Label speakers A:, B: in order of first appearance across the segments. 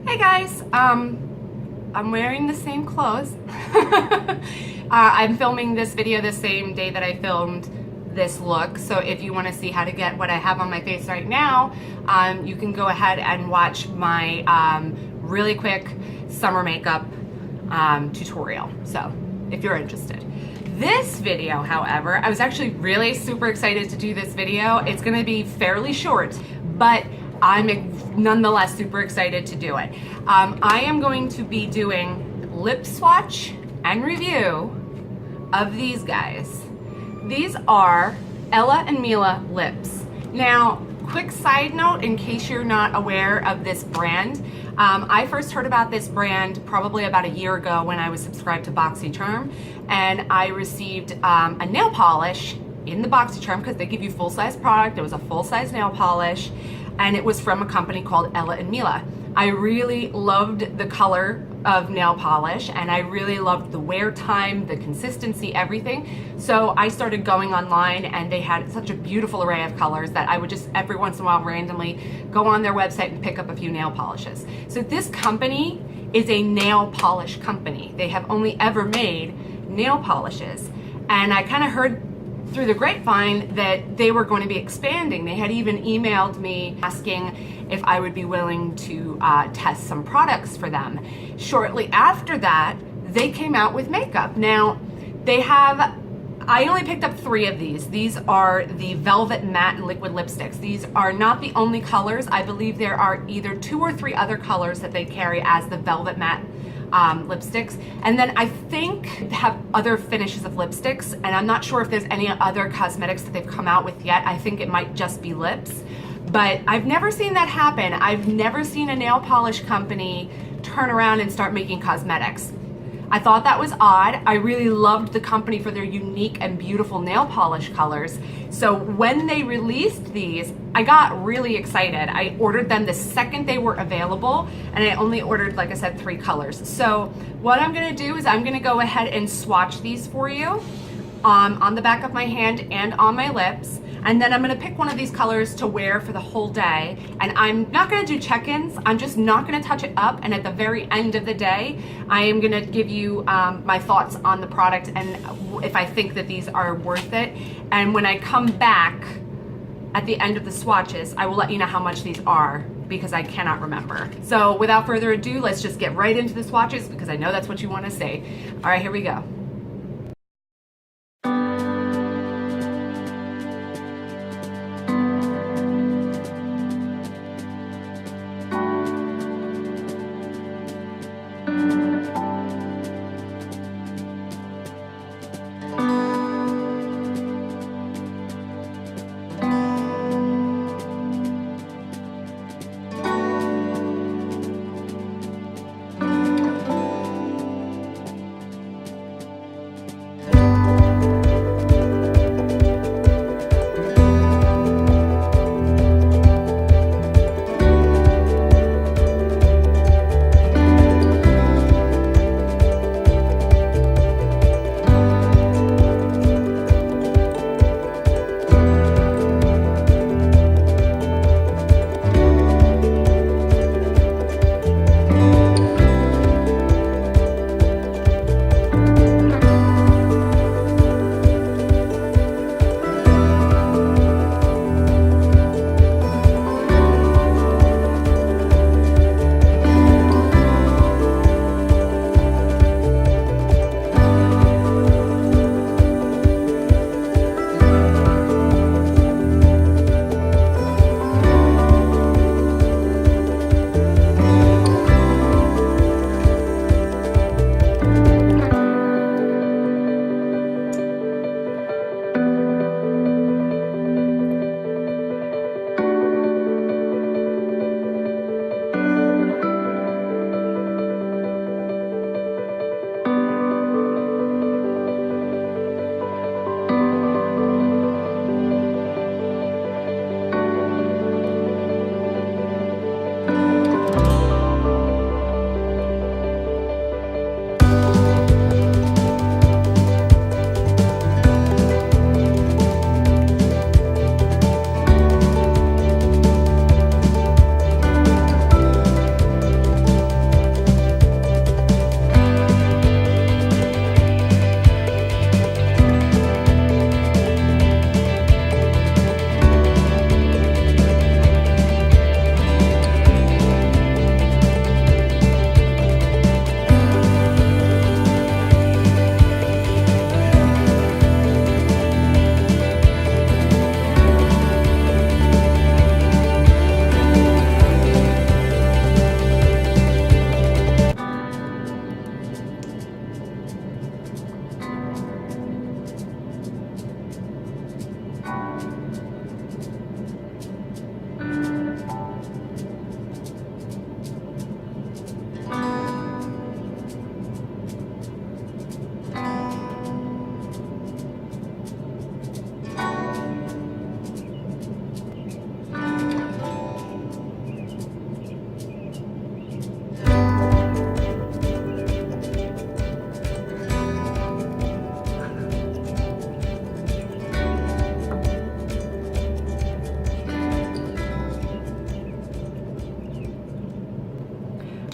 A: Hey guys, I'm wearing the same clothes. I'm filming this video the same day that I filmed this look, so if you want to see how to get what I have on my face right now, you can go ahead and watch my really quick summer makeup tutorial, so if you're interested. This video, however, I was actually really super excited to do this video. It's going to be fairly short, but I'm nonetheless super excited to do it. I am going to be doing lip swatch and review of these guys. These are Ella and Mila lips. Now, quick side note in case you're not aware of this brand, I first heard about this brand probably about a year ago when I was subscribed to BoxyCharm, and I received a nail polish in the BoxyCharm because they give you full-size product. It was a full-size nail polish, and it was from a company called Ella and Mila. I really loved the color of nail polish, and I really loved the wear time, the consistency, everything. So I started going online, and they had such a beautiful array of colors that I would just every once in a while randomly go on their website and pick up a few nail polishes. So this company is a nail polish company. They have only ever made nail polishes, and I kind of heard through the grapevine that they were going to be expanding. They had even emailed me asking if I would be willing to test some products for them. Shortly after that, they came out with makeup. Now, I only picked up 3 of these. These are the Velvet Matte and Liquid Lipsticks. These are not the only colors. I believe there are either 2 or 3 other colors that they carry as the Velvet Matte lipsticks, and then I think they have other finishes of lipsticks, and I'm not sure if there's any other cosmetics that they've come out with yet. I think it might just be lips, but I've never seen that happen. I've never seen a nail polish company turn around and start making cosmetics. I thought that was odd. I really loved the company for their unique and beautiful nail polish colors. So when they released these, I got really excited. I ordered them the second they were available, and I only ordered, like I said, 3 colors. So what I'm gonna do is I'm gonna go ahead and swatch these for you on the back of my hand and on my lips. And then I'm gonna pick one of these colors to wear for the whole day. And I'm not gonna do check-ins. I'm just not gonna touch it up. And at the very end of the day, I am gonna give you my thoughts on the product and if I think that these are worth it. And when I come back at the end of the swatches, I will let you know how much these are because I cannot remember. So without further ado, let's just get right into the swatches because I know that's what you wanna see. All right, here we go.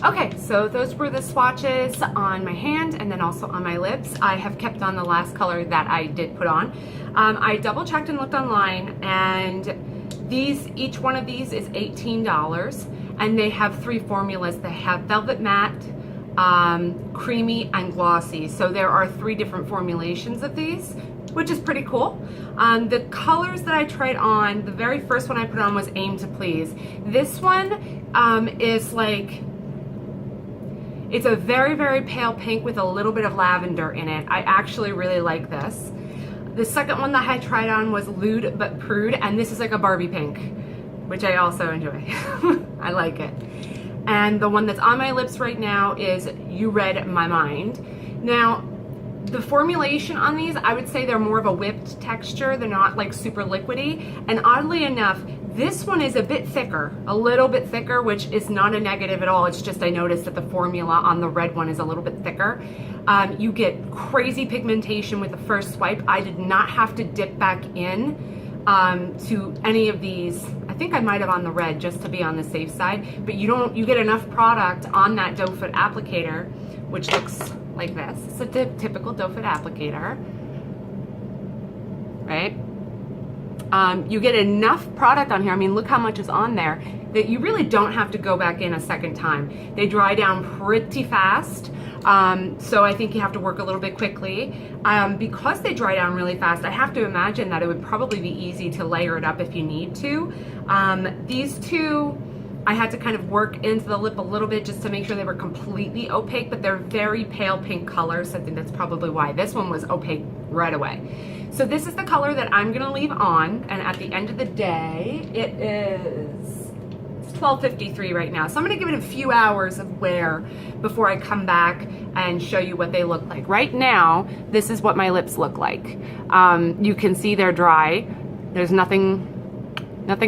A: Okay, so those were the swatches on my hand and then also on my lips. I have kept on the last color that I did put on. I double checked and looked online, and each one of these is $18, and they have 3 formulas. They have Velvet Matte, Creamy, and Glossy. So there are 3 different formulations of these, which is pretty cool. The colors that I tried on, the very first one I put on was Aim to Please. This one is like, it's a very, very pale pink with a little bit of lavender in it. I actually really like this. The second one that I tried on was Lewd but Prude, and this is like a Barbie pink, which I also enjoy. I like it. And the one that's on my lips right now is You Read My Mind. Now, the formulation on these, I would say they're more of a whipped texture. They're not like super liquidy. And oddly enough, this one is a bit thicker, a little bit thicker, which is not a negative at all. It's just I noticed that the formula on the red one is a little bit thicker. You get crazy pigmentation with the first swipe. I did not have to dip back in to any of these. I think I might have on the red just to be on the safe side, but you get enough product on that doe foot applicator, which looks like this. It's a typical doe foot applicator, right? You get enough product on here. I mean, look how much is on there that you really don't have to go back in a second time. They dry down pretty fast. So I think you have to work a little bit quickly. Because they dry down really fast, I have to imagine that it would probably be easy to layer it up if you need to. These two, I had to kind of work into the lip a little bit just to make sure they were completely opaque, but they're very pale pink colors. I think that's probably why. This one was opaque right away. So this is the color that I'm gonna leave on, and at the end of the day, it's 12:53 right now. So I'm gonna give it a few hours of wear before I come back and show you what they look like. Right now, this is what my lips look like. You can see they're dry. There's nothing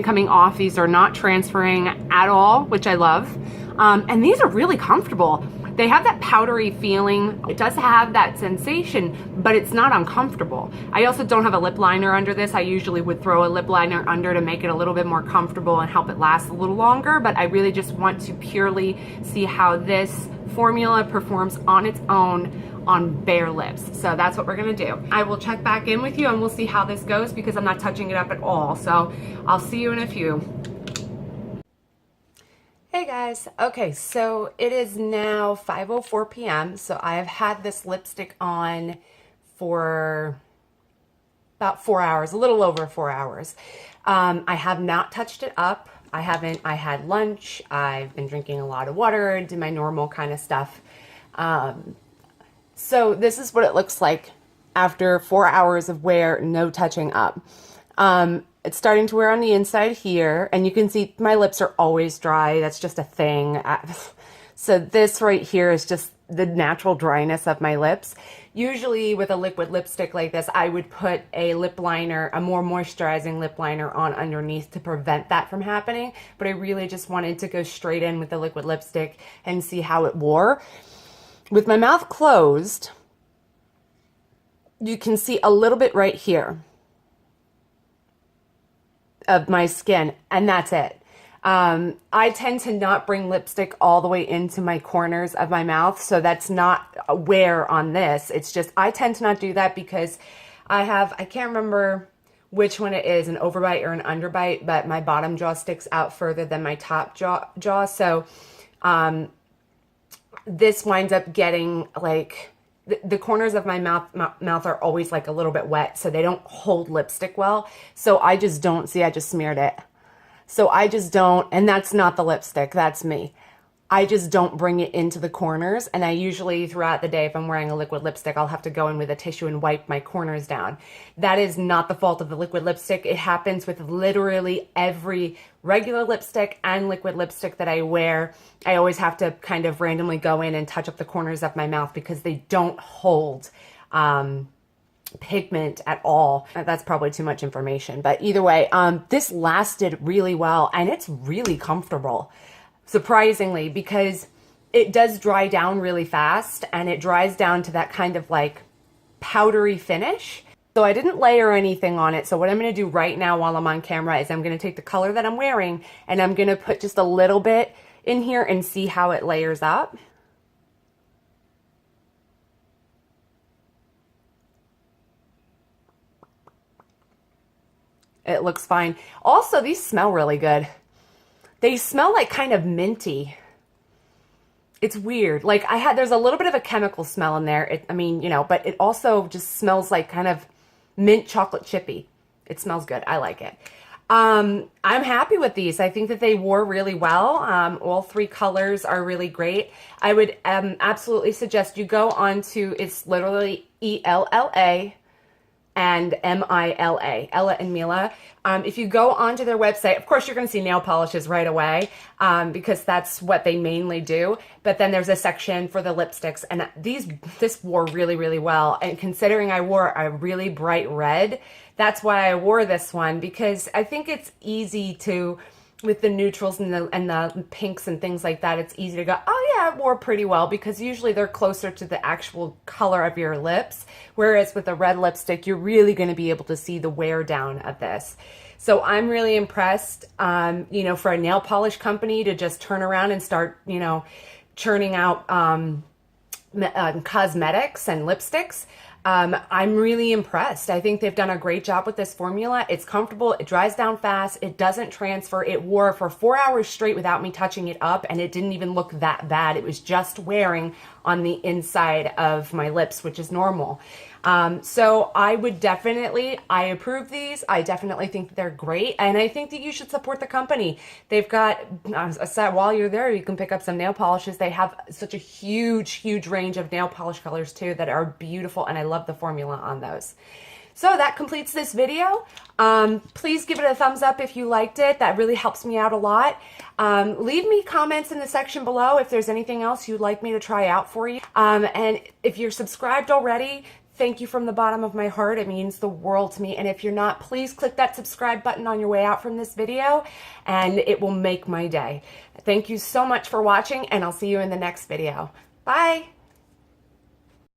A: coming off. These are not transferring at all, which I love. And these are really comfortable. They have that powdery feeling. It does have that sensation, but it's not uncomfortable. I also don't have a lip liner under this. I usually would throw a lip liner under to make it a little bit more comfortable and help it last a little longer, but I really just want to purely see how this formula performs on its own on bare lips. So that's what we're gonna do. I will check back in with you and we'll see how this goes because I'm not touching it up at all. So I'll see you in a few. Hey guys, okay, so it is now 5:04 p.m. So I have had this lipstick on for about 4 hours, a little over 4 hours. I have not touched it up. I had lunch, I've been drinking a lot of water, did my normal kind of stuff. So this is what it looks like after 4 hours of wear, no touching up. It's starting to wear on the inside here, and you can see my lips are always dry. That's just a thing. So this right here is just the natural dryness of my lips. Usually with a liquid lipstick like this, I would put a lip liner, a more moisturizing lip liner on underneath to prevent that from happening. But I really just wanted to go straight in with the liquid lipstick and see how it wore. With my mouth closed, you can see a little bit right here of my skin, and that's it. I tend to not bring lipstick all the way into my corners of my mouth, so that's not a wear on this. It's just I tend to not do that because I can't remember which one it is, an overbite or an underbite, but my bottom jaw sticks out further than my top jaw. So this winds up getting like the corners of my mouth are always like a little bit wet, so they don't hold lipstick well. So I just don't see, I just smeared it. So I just don't, and that's not the lipstick, that's me. I just don't bring it into the corners, and I usually throughout the day, if I'm wearing a liquid lipstick, I'll have to go in with a tissue and wipe my corners down. That is not the fault of the liquid lipstick. It happens with literally every regular lipstick and liquid lipstick that I wear. I always have to kind of randomly go in and touch up the corners of my mouth because they don't hold pigment at all. That's probably too much information, but either way, this lasted really well, and it's really comfortable. Surprisingly, because it does dry down really fast, and it dries down to that kind of like powdery finish. So I didn't layer anything on it. So what I'm going to do right now while I'm on camera is I'm going to take the color that I'm wearing and I'm going to put just a little bit in here and see how it layers up. It looks fine. Also, these smell really good. They smell like kind of minty. It's weird. Like there's a little bit of a chemical smell in there. I mean, you know, but it also just smells like kind of mint chocolate chippy. It smells good. I like it. I'm happy with these. I think that they wore really well. All 3 colors are really great. I would absolutely suggest you go on to, it's literally ELLA and MILA, Ella and Mila. If you go onto their website, of course, you're going to see nail polishes right away because that's what they mainly do. But then there's a section for the lipsticks, and this wore really, really well. And considering I wore a really bright red, that's why I wore this one, because I think it's easy to, with the neutrals and the pinks and things like that, it's easy to go, oh yeah, it wore pretty well, because usually they're closer to the actual color of your lips. Whereas with a red lipstick, you're really going to be able to see the wear down of this. So I'm really impressed, you know, for a nail polish company to just turn around and start, you know, churning out cosmetics and lipsticks. I'm really impressed. I think they've done a great job with this formula. It's comfortable. It dries down fast. It doesn't transfer. It wore for 4 hours straight without me touching it up, and it didn't even look that bad. It was just wearing on the inside of my lips, which is normal. So I would definitely, I approve these. I definitely think they're great. And I think that you should support the company. They've got a set, while you're there, you can pick up some nail polishes. They have such a huge, huge range of nail polish colors too that are beautiful. And I love the formula on those. So that completes this video. Please give it a thumbs up if you liked it. That really helps me out a lot. Leave me comments in the section below if there's anything else you'd like me to try out for you. And if you're subscribed already, thank you from the bottom of my heart. It means the world to me. And if you're not, please click that subscribe button on your way out from this video, and it will make my day. Thank you so much for watching, and I'll see you in the next video. Bye.